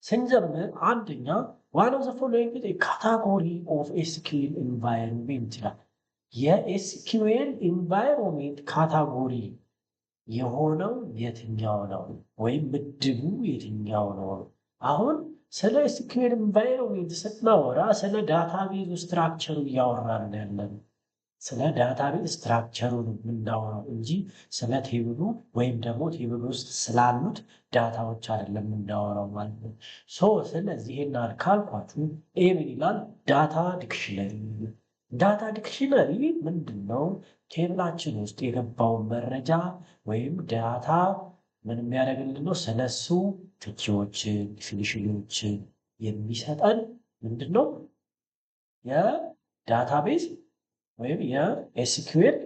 ስንጀምር አንደኛ one of the following is a category of SQL environment ይላል። የኤስኪዩኤል ኢንቫይሮንሜንት ካታጎሪ የሆነው የትኛው ነው ወይም ምድቡ የትኛው ነው? አሁን ስለ ኤስኪዩኤል ኢንቫይሮንሜንት ስናወራ ስለ ዳታቤዝ ስትራክቸሩ እያወራን ያለን ስለ ዳታቤዝ ስትራክቸሩ ነው የምናወራው እንጂ ስለ ቴብሉ ወይም ደግሞ ቴብል ውስጥ ስላሉት ዳታዎች አይደለም የምናወራው ማለት ነው። ስለዚህ ይሄን ካልኳችሁ ኤ ምን ይላል? ዳታ ዲክሽነሪ። ዳታ ዲክሽነሪ ምንድን ነው? ቴብላችን ውስጥ የገባውን መረጃ ወይም ዳታ ምን የሚያደርግልን ነው? ስለሱ ትኪዎችን ዲፊኒሽኖችን የሚሰጠን ምንድን ነው? የዳታቤዝ ወይም የኤስኪዩኤል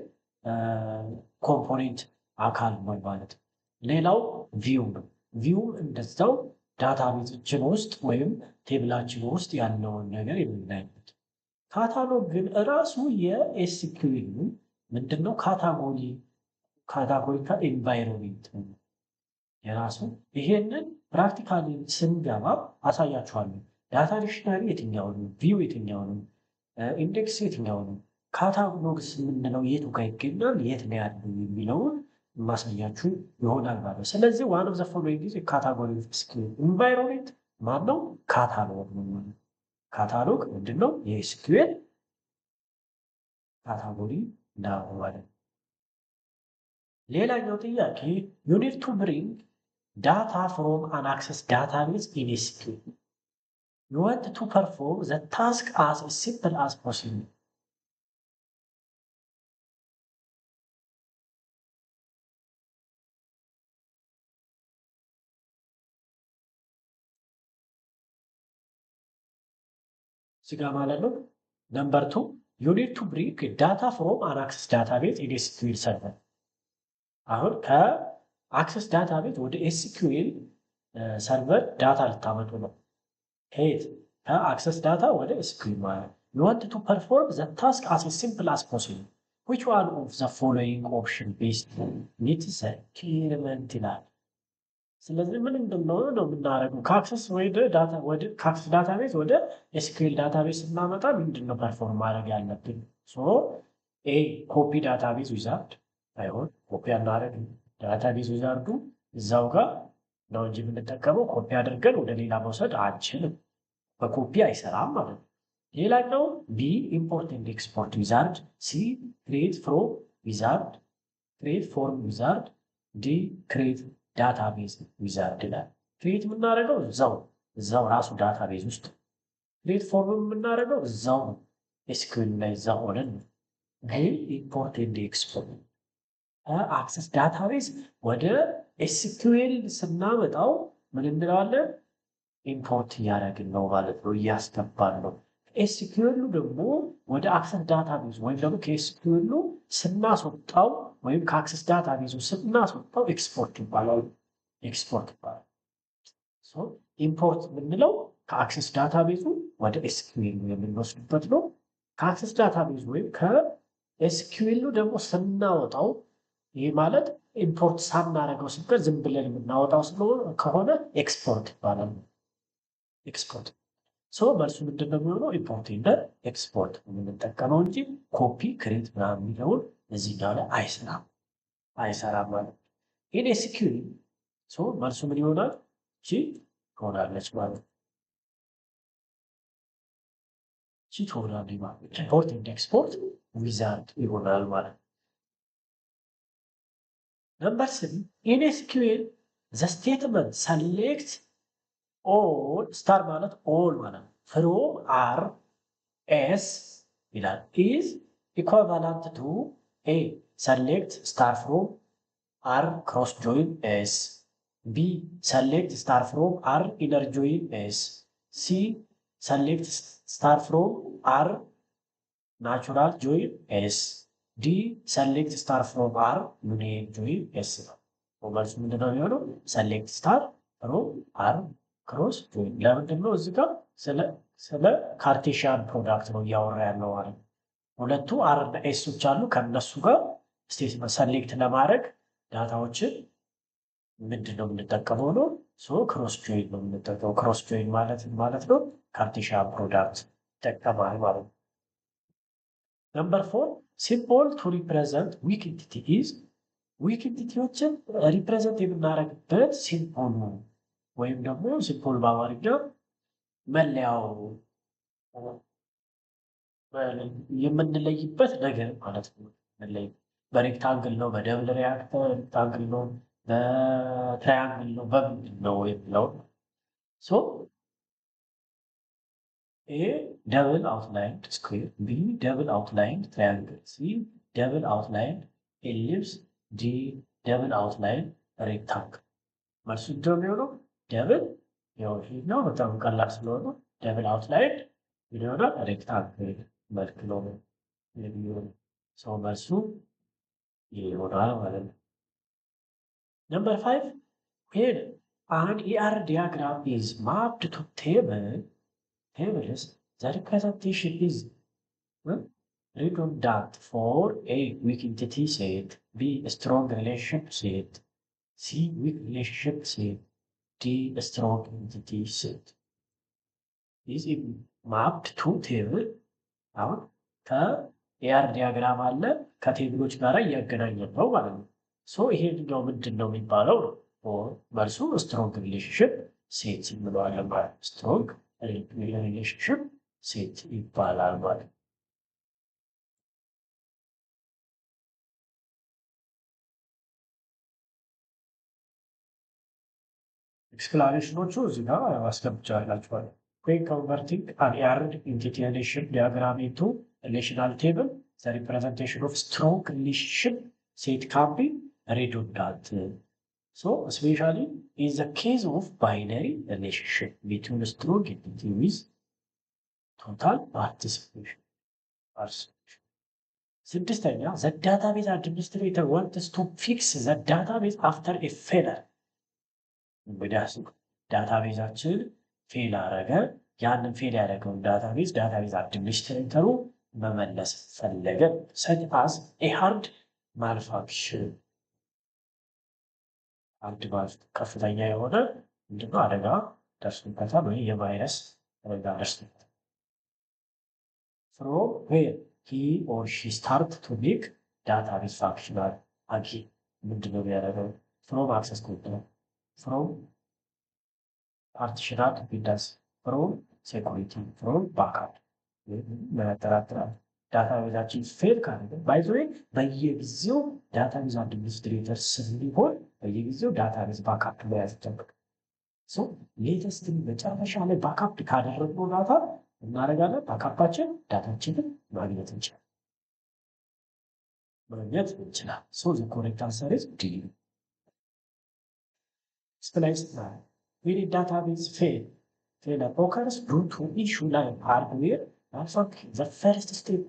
ኮምፖኔንት አካል ነው ማለት ነው። ሌላው ቪው ነው። ቪው እንደዛው ዳታቤዛችን ውስጥ ወይም ቴብላችን ውስጥ ያለውን ነገር የምናይበት። ካታሎግ ግን እራሱ የኤስኪዩኤል ምንድነው? ካታጎሪካል ኤንቫይሮንሜንት ነው የራሱ። ይሄንን ፕራክቲካሊ ስንገባ አሳያችኋለሁ። ዳታ ዲክሽነሪ የትኛው ነው? ቪው የትኛው ነው? ኢንዴክስ የትኛው ነው? ካታሎግስ የምንለው የቱ ጋር ይገኛል? የት ነው ያለው የሚለውን ማሳያችሁ ይሆናል ማለት ነው። ስለዚህ one of the following is a category of SQL environment ማነው? ካታሎግ ነው። ካታሎግ ምንድነው? የኤስኪዩኤል ካታጎሪ ነው ማለት ነው። ሌላኛው ጥያቄ you need to bring data from an access database in SQL. You want to perform the task as simple as possible. ስጋ ማለት ነው። ነምበር 2 you need to bring data from an access database in SQL server. አሁን ከአክሰስ ዳታቤዝ ወደ ኤስኪዩኤል ሰርቨር ዳታ ልታመጡ ነው። ከየት? ከአክሰስ ዳታ ወደ ኤስኪዩኤል ማለት ነው። you want to perform the task as simple as possible. which one of the following option based needs the requirement ይላል። ስለዚህ ምን እንደሆነ ነው የምናደርገው? ከአክሰስ ዳታቤዝ ወደ ኤስኪዩኤል ዳታቤዝ ስናመጣ ምንድነው ፐርፎርም ማድረግ ያለብን? ኤ ኮፒ ዳታቤዝ ዊዛርድ አይሆን፣ ኮፒ አናደርግ። ዳታቤዝ ዊዛርዱ እዛው ጋር ነው እንጂ የምንጠቀመው ኮፒ አድርገን ወደ ሌላ መውሰድ አንችልም። በኮፒ አይሰራም ማለት ነው። ሌላኛው ቢ ኢምፖርት ኤንድ ኤክስፖርት ዊዛርድ፣ ሲ ክሬት ፍሮም ዊዛርድ፣ ክሬት ፎርም ዊዛርድ፣ ዲ ክሬት ዳታቤዝ ዊዛርድ ይላል። ክሬት የምናደርገው እዛው ራሱ ዳታቤዝ ውስጥ፣ ክሬት ፎርም የምናደርገው እዛው ነው ኤስኪዩኤል ላይ እዛው ሆነን ነው። ግን ኢምፖርት ኤንድ ኤክስፖርት አክሰስ ዳታቤዝ ወደ ኤስኪዩኤል ስናመጣው ምን እንለዋለን? ኢምፖርት እያደረግን ነው ማለት ነው፣ እያስገባን ነው። ኤስኪዩኤሉ ደግሞ ወደ አክሰስ ዳታቤዝ ወይም ደግሞ ከኤስኪዩኤሉ ስናስወጣው ወይም ከአክሰስ ዳታቤዙ ስናስወጣው ኤክስፖርት ይባላል። ኢምፖርት የምንለው ከአክሰስ ዳታቤዙ ወደ ኤስኪዩኤሉ የምንወስድበት ነው። ከአክሰስ ዳታቤዙ ወይም ከኤስኪዩኤሉ ደግሞ ስናወጣው፣ ይህ ማለት ኢምፖርት ሳናደርገው ስንቀር ዝም ብለን የምናወጣው ከሆነ ኤክስፖርት ይባላል። ኤክስፖርት መልሱ ምንድን ነው የሚሆነው? ኢምፖርት እና ኤክስፖርት የምንጠቀመው እንጂ ኮፒ ክሬት ምናምን የሚለውን እዚህኛው ላይ አይሰራም ማለት ነው። ኢን ኤስኪዩኤል መልሱ ምን ይሆናል? እቺ ትሆናለች ማለት ነው። እቺ ትሆናለች ማለት ነው። ኢምፖርት ኤንድ ኤክስፖርት ዊዛርድ ይሆናል ማለት ነው። ነምበር 3 ኢን ኤስኪዩኤል ዘ ስቴትመንት ሰሌክት ኦል ስታር ማለት ኦል ማለት ነው ፍሮም አር ኤስ ይላል ኢዝ ኢኳቫላንት ቱ ኤ ሰሌክት ስታር ፍሮም አር ክሮስ ጆይን ኤስ፣ ቢ ሰሌክት ስታር ፍሮም አር ኢነር ጆይን ኤስ፣ ሲ ሰሌክት ስታር ፍሮም አር ናቹራል ጆይን ኤስ፣ ዲ ሰሌክት ስታር ፍሮም አር ዩኒየን ጆይን ኤስ ነው። መልሱ ምንድነው የሚሆነው? ሰሌክት ስታር ፍሮም አር ክሮስ ጆይን። ለምንድን ነው እዚህ ጋር ስለ ካርቴሽያን ፕሮዳክት ነው እያወራ ያለው ማለት ነው። ሁለቱ አር እና ኤሶች አሉ። ከነሱ ጋር ስቴትመንት ሰሌክት ለማድረግ ዳታዎችን ምንድነው የምንጠቀመው ነው ሶ ክሮስ ጆይን ነው የምንጠቀመው። ክሮስ ጆይን ማለት ነው ካርቴሺያን ፕሮዳክት ይጠቀማል ማለት ነው። ነምበር 4 ሲምቦል ቱ ሪፕሬዘንት ዊክ ኢንቲቲ ኢዝ ዊክ ኢንቲቲዎችን ሪፕሬዘንት የምናደርግበት ሲምቦል ነው ወይም ደግሞ ሲምቦል በአማርኛ መለያው የምንለይበት ነገር ማለት ነው። በሬክታንግል ነው፣ በደብል ሬክታንግል ነው፣ በትራያንግል ነው፣ በምንድን ነው የሚለው ሶ ኤ ደብል አውትላይንድ ስኩዌር፣ ቢ ደብል አውትላይንድ ትራያንግል፣ ሲ ደብል አውትላይንድ ኤሊፕስ፣ ዲ ደብል አውትላይንድ ሬክታንግል። መልሱ እንደሚሆነው ደብል ነው። በጣም ቀላል ስለሆነ ደብል አውትላይንድ ይሆናል ሬክታንግል መልክ ነው የሚሆነው። ሰው መልሱ ይሆናል ማለት ነው። ነምበር 5 when an ER diagram is mapped to tables, the representation is redundant for A weak entity set, B strong relationship set, C weak relationship set, D strong entity set. is mapped to table አሁን ከኤአር ዲያግራም አለ ከቴብሎች ጋር እያገናኘን ነው ማለት ነው። ሶ ይሄኛው ምንድን ነው የሚባለው ነው? መልሱ ስትሮንግ ሪሌሽንሽፕ ሴት እንለዋለን ማለት ነው። ስትሮንግ ሪሌሽንሽፕ ሴት ይባላል ማለት ነው። ኤክስፕላኔሽኖቹ እዚህ ጋር አስገብቻላችኋለሁ። When converting an ER entity relationship diagram into relational table, the representation of strong relationship set can be redundant. So, especially in the case of binary relationship between a strong entity with total participation. ስድስተኛ the database administrator wants to fix the database after a failure. እንግዲህ ዳታቤዛችን ፌል አረገ። ያንን ፌል ያደረገውን ዳታቤዝ አድሚኒስትሬተሩ መመለስ ፈለገ። such as a hard malfunction ከፍተኛ የሆነ ምንድነው አደጋ ደርሶበታል ወይ የቫይረስ አደጋ ደርሶበታል። from where he or she start to make database functional again ምንድነው ያደረገው? from access control, from partitional dependency, from security, from backup መጠራጠራል። ዳታቤዛችን ፌል ካደረገ ባይዘዌ በየጊዜው ዳታቤዝ አድሚኒስትሬተር ስንሆን በየጊዜው ዳታቤዝ ባካፕ መያዝ ይጠበቅ። ሌተስት መጨረሻ ላይ ባካፕ ካደረግነው ዳታ እናደርጋለን። ባካፓችን ዳታችንን ማግኘት እንችላል። the correct answer is D. Explain when a database failure occurs due to issue like hardware malfunction. The first step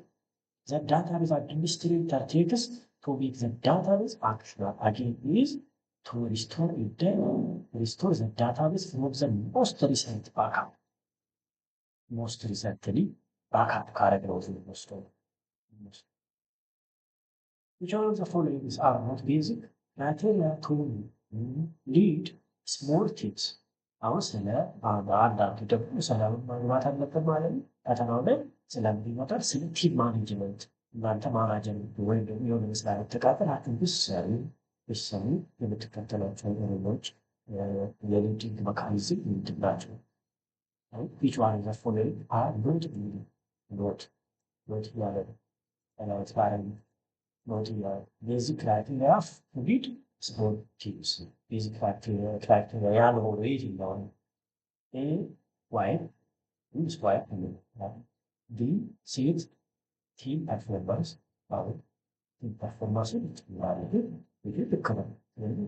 the database administrator takes to make the database functional again is to restore the database from the most recent backup. Most recently backup ካረግነው ነው። Which one of the following are not basic criteria to lead small teams? አሁን ስለ አንዳንዱ ደግሞ ሰላም ማግባት አለበት ማለት ነው። ፈተናው ላይ ስለሚመጣ ስለ ቲም ማኔጅመንት እናንተ ማናጀር ወይም ደግሞ የሆነ መስሪያ ቤት ተቃጥል ብትሰሩ የምትከተሏቸው ነገሮች የሊዲንግ መካኒዝም ምንድን ናቸው? which one of the following are not ያለ not basic criteria to lead small teams. Basic criteria ያልሆኑ የትኛው ነው? A white, who's white, B set team performance, team performance ማለት ይሄ ልክ ነው።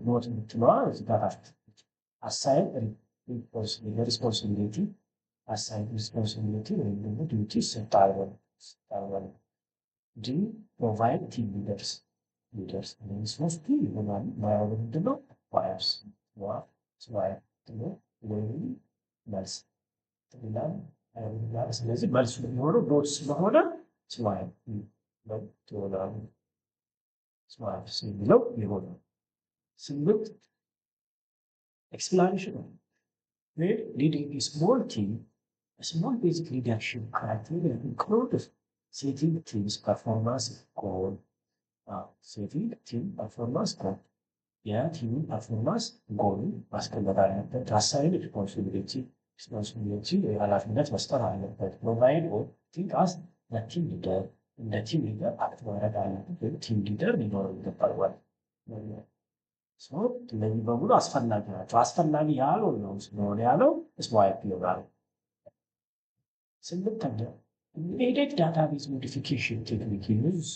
ኖት የምትለዋ እዚህ ጋር assign responsibility ወይም ደግሞ ዲዩቲ ይሰጣል። D provide team leaders እነዚህ ሶስቱ ይሆናሉ። ማያወሩ ምንድነው? ዋይርስ ወይም መልስ ይላል። ስለዚህ መልሱ የሚሆነው ዶት ስለሆነ ስዋይፕ ይሆናል። ስዋይፕ የሚለው ይሆናል። 8 explanation where leading a small team, a small basic leadership criteria includes setting team's performance goal, setting team performance goal. የቲሙ ፐርፎርማንስ ጎሉን ማስቀመጥ አለበት። አሳይን ሪስፖንሲቢሊቲ ኃላፊነት መስጠት አለበት። ፕሮቫይድ ኦር ቲንክ አስ ቲም ሊደር እንደ ቲም ሊደር አክት ማድረግ አለበት። ወይም ቲም ሊደር ሊኖረው ይገባል ማለት ነው። እነዚህ በሙሉ አስፈላጊ ናቸው። አስፈላጊ ያለው ነው ስለሆነ ያለው ስዋይፕ ይሆናል። ስምንተኛ ኢምቤድድ ዳታቤዝ ሞዲፊኬሽን ቴክኒክ ዩዝ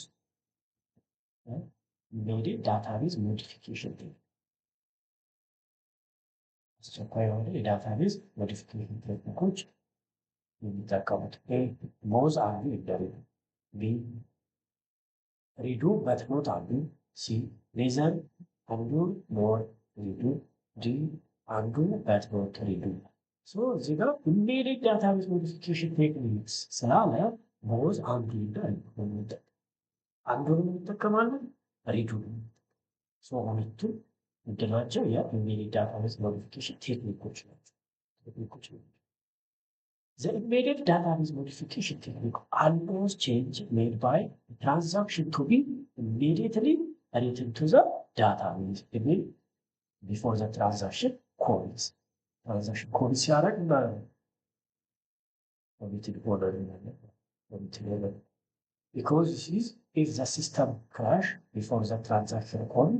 ኢምቤድድ ዳታቤዝ ሞዲፊኬሽን ቴክኒክ አስቸኳይ የሆነ የዳታቤዝ ሞዲፊኬሽን ቴክኒኮች የሚጠቀሙት ሞዝ አንዱ ይደረግ ቢ ሪዱ በትኖት አንዱ ሲ ሌዘር አንዱ ሞር ሪዱ ዲ አንዱ በትኖት ሪዱ እዚህ ጋር ኢምቤድድ ዳታቤዝ ሞዲፊኬሽን ቴክኒክስ ስላለ ሞዝ አንዱ ይደረግ አንዱን እንጠቀማለን ሪዱን ሁለቱም ምንድናቸው? የኢምቤድድ ዳታቤዝ ሞዲፊኬሽን ቴክኒኮች ናቸው። The embedded database modification technique allows change made by a transaction to be immediately written to the database even before the transaction calls. Transaction calls ሲያደርግ because if the system crash before the transaction call,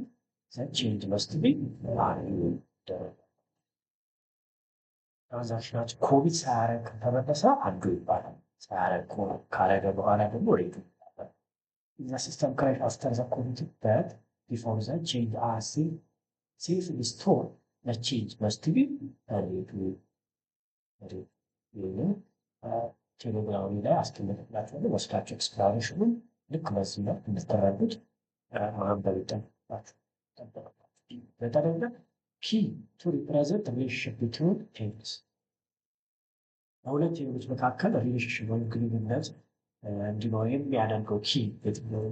the change must be manually done. ትራንዛክሽናችን ኮቪድ ሳያረግ ከተመለሰ አንዱ ይባላል። ሳያረግ ካረገ በኋላ ደግሞ ሬዱ ይባላል። the system crash after the COVID but before the change are safely stored, the change must be redu. ቴሌግራም ላይ አስቀምጥላችኋለሁ። ወስዳችሁ ኤክስፕላኔሽኑን ልክ በዚህ ነው እንድትረዱት ማንበብ ይጠበቅባችሁ። በተለይ key to represent the relationship between tables በሁለት ቴብሎች መካከል ሪሌሽንሽፕ ወይም ግንኙነት እንዲኖር የሚያደርገው ኪ የትኛው?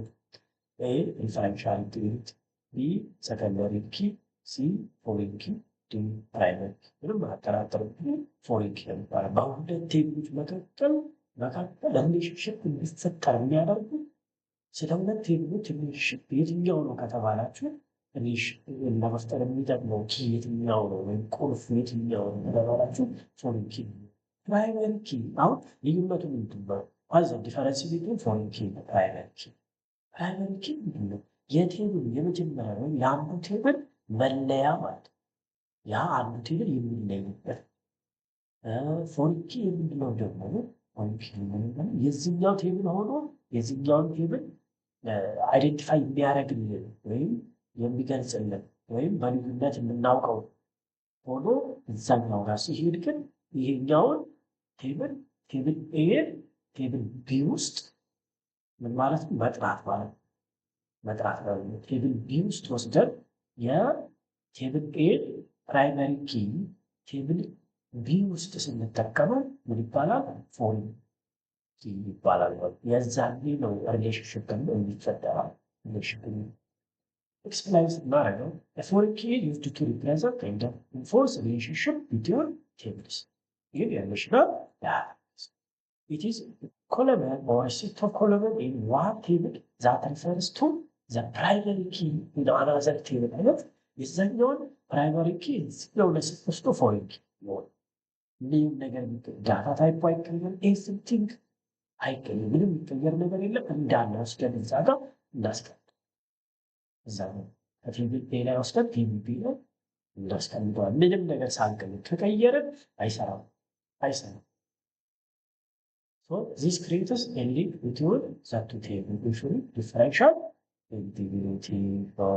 ኤ ሪፈረንሻል ኢንቲግሪቲ፣ ቢ ሰከንደሪ ኪ፣ ሲ ፎሬን ኪ፣ ዲ ፕራይመሪ ኪ። ምንም አጠራጠርም ፎሬን ኪ የሚባለው በሁለት ቴብሎች መካከል ሪሌሽንሽፕ እንዲፈጠር የሚያደርጉ ስለ ሁለት ቴብሎች ሪሌሽንሽፕ የትኛው ነው ከተባላችሁ ለመፍጠር የሚጠቅመው ኪ የትኛው ነው ወይም ቁልፍ የትኛው ነው ከተባላችሁ ፎሬን ኪ። ፕራይመሪ ኪ አሁን ልዩነቱ ምንድን ነው? ዋዘ ዲፈረንስ ቢትዊን ፎሬን ኪ እና ፕራይመሪ ኪ። ፕራይመሪ ኪ ምንድን ነው? የቴብል የመጀመሪያ ወይም የአንዱ ቴብል መለያ ማለት ያ አንዱ ቴብል የሚለይበት። ፎሬን ኪ የምንለው ደግሞ ፎሬን ኪ የዚህኛው ቴብል ሆኖ የዚህኛውን ቴብል አይደንቲፋይ የሚያደርግልን ወይም የሚገልጽልን ወይም በልዩነት የምናውቀው ሆኖ እዛኛው ጋር ሲሄድ ግን ይሄኛውን ቴብል ኤ ቴብል ቢ ውስጥ ምን ማለት ነው? መጥራት ማለት መጥራት ነው። ቴብል ቢ ውስጥ ወስደን የቴብል ኤ ፕራይመሪ ኪ ቴብል ቢ ውስጥ ስንጠቀመው ምን ይባላል? ፎሬን ኪ ይባላል። የዛኔ ነው ሪሌሽንሽፕ የሚፈጠረው። ሪሌሽንሽፕ explains Mario, a foreign key used to represent and enforce a relationship between tables. In relational database, it is a column or a set of columns in one table that refers to the primary key in another table. And this is known primary key is known as supposed to foreign key. Name negative data type I can anything I can minimum and done Zaga Naska. እዛ ነው ከቴብል ኤ ላይ ወስደን ቴብል ቢ ላይ እናስቀምጠዋለን። ምንም ነገር ሳንቀይር ከቀየርን አይሰራም። this creates a link between the two tables, usually differential integrity for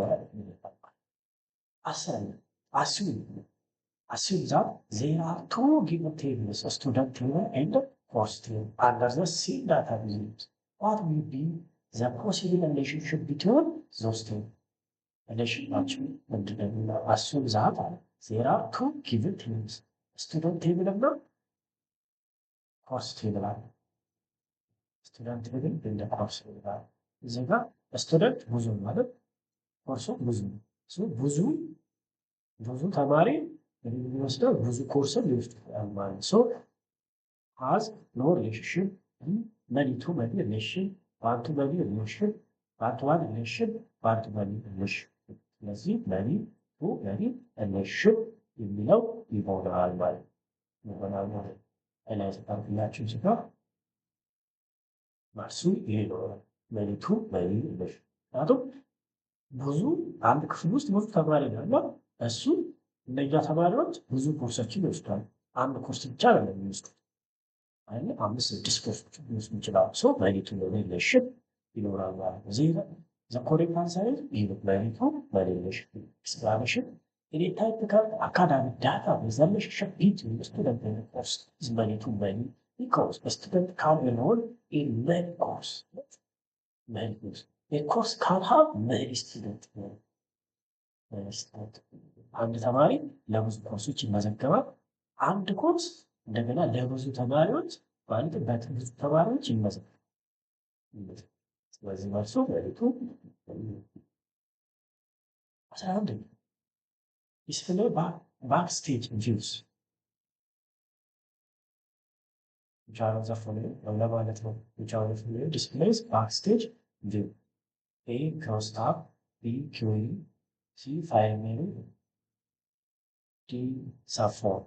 assume that there are two given tables, a student table and a course table under the same database. What will be the possible relationship between those two? Relationship ምንድነው? assume that there are two given tables, student table እና course table አለ። student table እና course table አለ። እዚህ ጋር student ብዙ ማለት ኮርሱ ብዙ ብዙ ተማሪ የሚወስደው ብዙ ኮርስን ሊወስድ ይችላል ማለት ነው። ሶ has no relationship money to money relation one to money relation part one relation part money relation ስለዚህ money to money relation የሚለው ይሆናል ማለት ይሆናል ማለት እላይ ተጣርላችሁ ሲጋ ማርሱ ይሄ ነው money to money relation ምክንያቱም ብዙ አንድ ክፍል ውስጥ ብዙ ተማሪ ነው እና እሱ እነኛ ተማሪዎች ብዙ ኮርሶችን ይወስዳሉ። አንድ ኮርስ ብቻ አይደለም የሚወስዱት አይደል? 5-6 ኮርሶች ሊወስዱ ይችላሉ። ሶ መኒ ቱ መኒ ሪሌሽን ይኖራል ማለት ነው። እዚህ the correct answer is B money to money relation explanation any typical academic data with the relationship between the student and the course is money to money because the student can enroll in many course many course a course can have many students አንድ ተማሪ ለብዙ ኮርሶች ይመዘገባል። አንድ ኮርስ እንደገና ለብዙ ተማሪዎች ማለት በብዙ ተማሪዎች ይመዘገባል። ስለዚህ መልሱ መልቱ 11 display backstage views ጃሮ ዘፈነ ለማለት ነው። ጃሮ ዘፈነ displays backstage view A crosstab B queuing C file menu D subform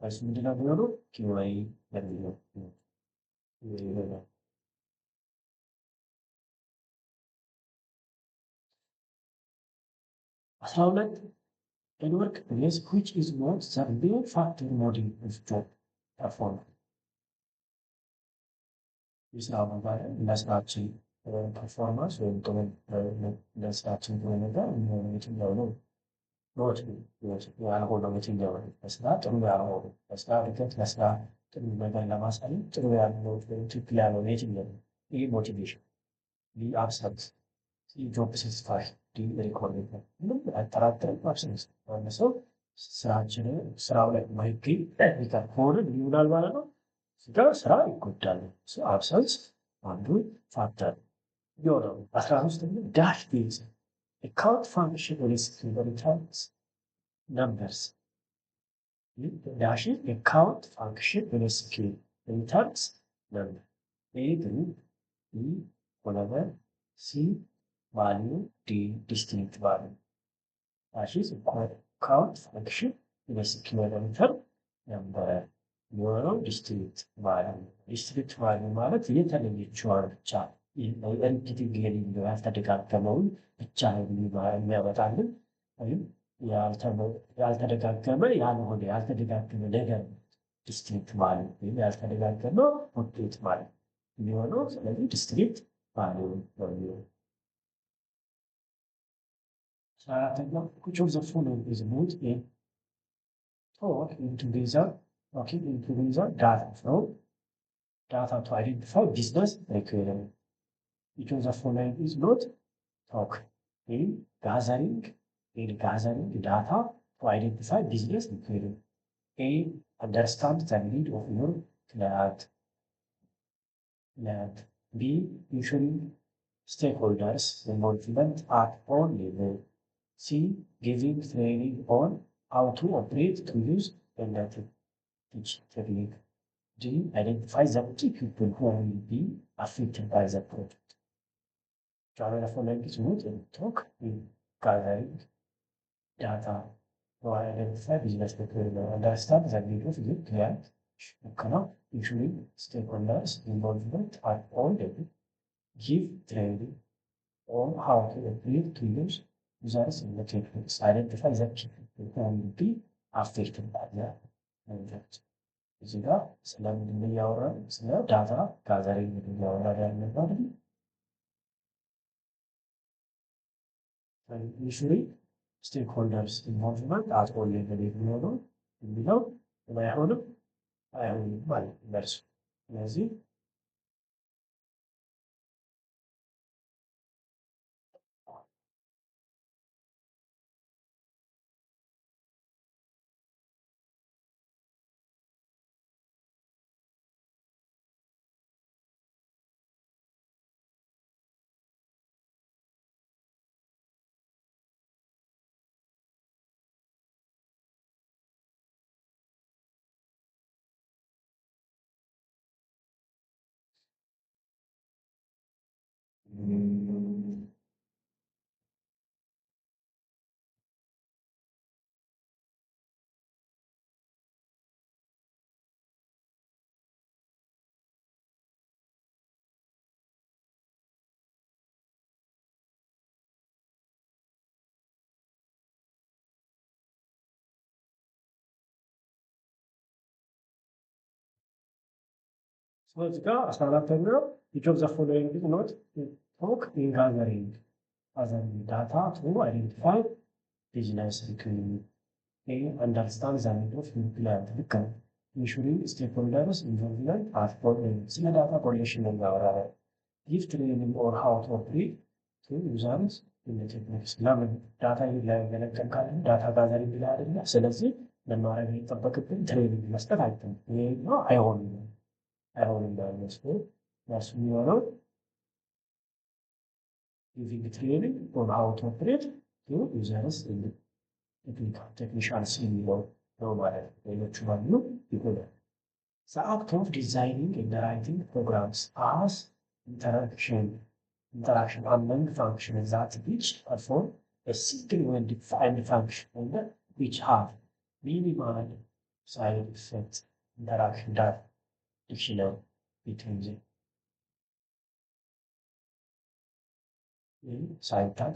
እሱ ምንድነው የሚሆነው QA በሚለው ይሆናል። 12 in workplace which is not the main factor modeling of job performance የስራ መባል ለስራችን ፐርፎርማንስ ወይም ጥሩ ለስራችን ጥሩ ነገር የሚሆነው የትኛው ነው? ኖት ያልሆነው የትኛው ነው? ለስራ ጥሩ ያልሆነው ለስራ እድገት ለስራ ጥሩ ነገር ለማሳየት ጥሩ ያልሆነው ወይም ትክክል ያልሆነው የትኛው ነው? ይህ ሞቲቬሽን ቢ አብሰንት ሲ ጆብ ሳቲስፋክሽን ዲ ሪኮርድ ምንም አያጠራጥርም። አብሰንት አንድ ሰው ስራችንን ስራው ላይ ማይገኝ ቴክኒካል ከሆነ ምን ይሆናል ማለት ነው? ስጋ ስራ ይጎዳል። አብሰንስ አንዱ ፋክተር ይሆናል። 13 ዳሽ ቤዝ account function returns numbers dash account function returns number A group B whatever C value D distinct value dash is account function return number የሆነው ዲስትሪክት ቫልዩ ማለት የተለየችዋን ብቻ ኤንቲቲ ጌሊንግ ያልተደጋገመውን ብቻ የሚያመጣልን ወይም ያልተደጋገመ ያልሆነ ያልተደጋገመ ነገር ዲስትሪክት ቫልዩ ወይም ያልተደጋገመ ውጤት ማለት የሚሆነው ስለዚህ ዲስትሪክት ቫልዩ ነው የሚሆነው። 14ኛው which of the following is not a talk into the data flow data to identify business requirement. Which of the following is not talk in gathering data to identify business requirement. A understand the need of your client. B ensuring stakeholders involvement at all levels. C giving training on how to operate to use analytics. Technique. D. Identify the key people who will be affected by the project. Travel for language mood and talk in gathering data to identify business people, understand the need of your client, ensuring stakeholders involvement at all levels, give training on how to operate to use users in the techniques, identify the key people who will be affected by the project. እዚህ ጋር ስለምንድን ነው እያወራን? ስለ ዳታ ጋዘሪንግ እያወራን ያለነው አይደል? ኢንሹሪንግ ስቴክሆልደርስ ኢንቮልቭመንት አት ኦል ሌቭል የሚለው አይሆንም ማለት ነው። ስለዚህ እዚህ ጋር 14ኛው each of the following is not talk in gathering other data to identify business requirement. A understand the need of new client ልክ ነው። ensuring stakeholders involvement at all levels ስለ ዳታ ኮሌክሽን ነው የሚያወራው። give training or how to operate to users in the techniques ለምን ዳታ ይለቀም ካለ ዳታ ጋዘሪንግ ላይ አይደለ? ስለዚህ ለማድረግ የሚጠበቅብን ትሬኒንግ መስጠት አይተም ይሄ ነው አይሆንም አይመስልም ያሱ የሚሆነው giving training on how to operate to users in the technicians የሚለው ነው ማለት ነው። ሌሎቹ ባሉ ይሆናል። The act of designing and writing programs as interaction among functions that each perform a single well-defined function and which have minimal side effects interaction that dictionary between them. In syntax,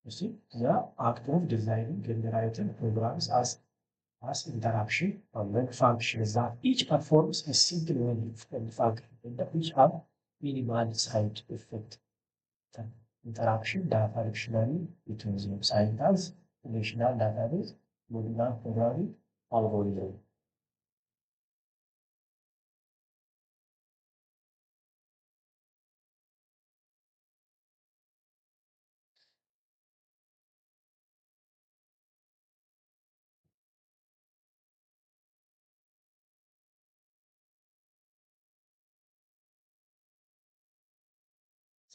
you see, the act of designing and writing programs as interaction among functions that each performs a single well-defined function and which have minimal side effect. Interaction data dictionary between them. Syntax, relational database, modular programming, algorithm.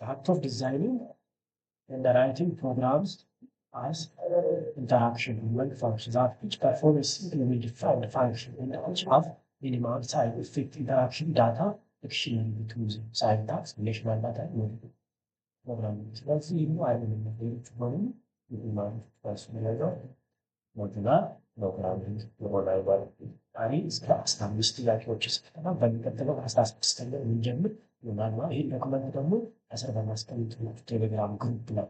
The act of designing and writing programs as interaction among functions that each perform a single defined function and which have minimal side effect interaction data dictionary between them. Syntax, relational data, programming. ስለዚህ ይህ አይደለም ሌሎች በሙሉ የሚማሩት በስመለለው ሞጁላር ፕሮግራሚንግ ይሆናል ማለት ነው። ዛሬ እስከ 15 ጥያቄዎች ስልጠና በሚቀጥለው 16ኛ የምንጀምር ይሆናል። ይህን ዶክመንት ደግሞ ከስር በማስቀምጥላችሁ ቴሌግራም ግሩፕ ላይ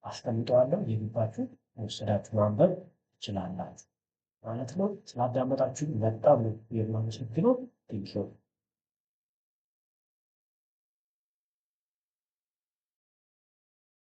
አስቀምጠዋለሁ። የግባችሁ መውሰዳችሁ ማንበብ ትችላላችሁ ማለት ነው። ስላዳመጣችሁ በጣም ነው የማመሰግነው። ቴንኪው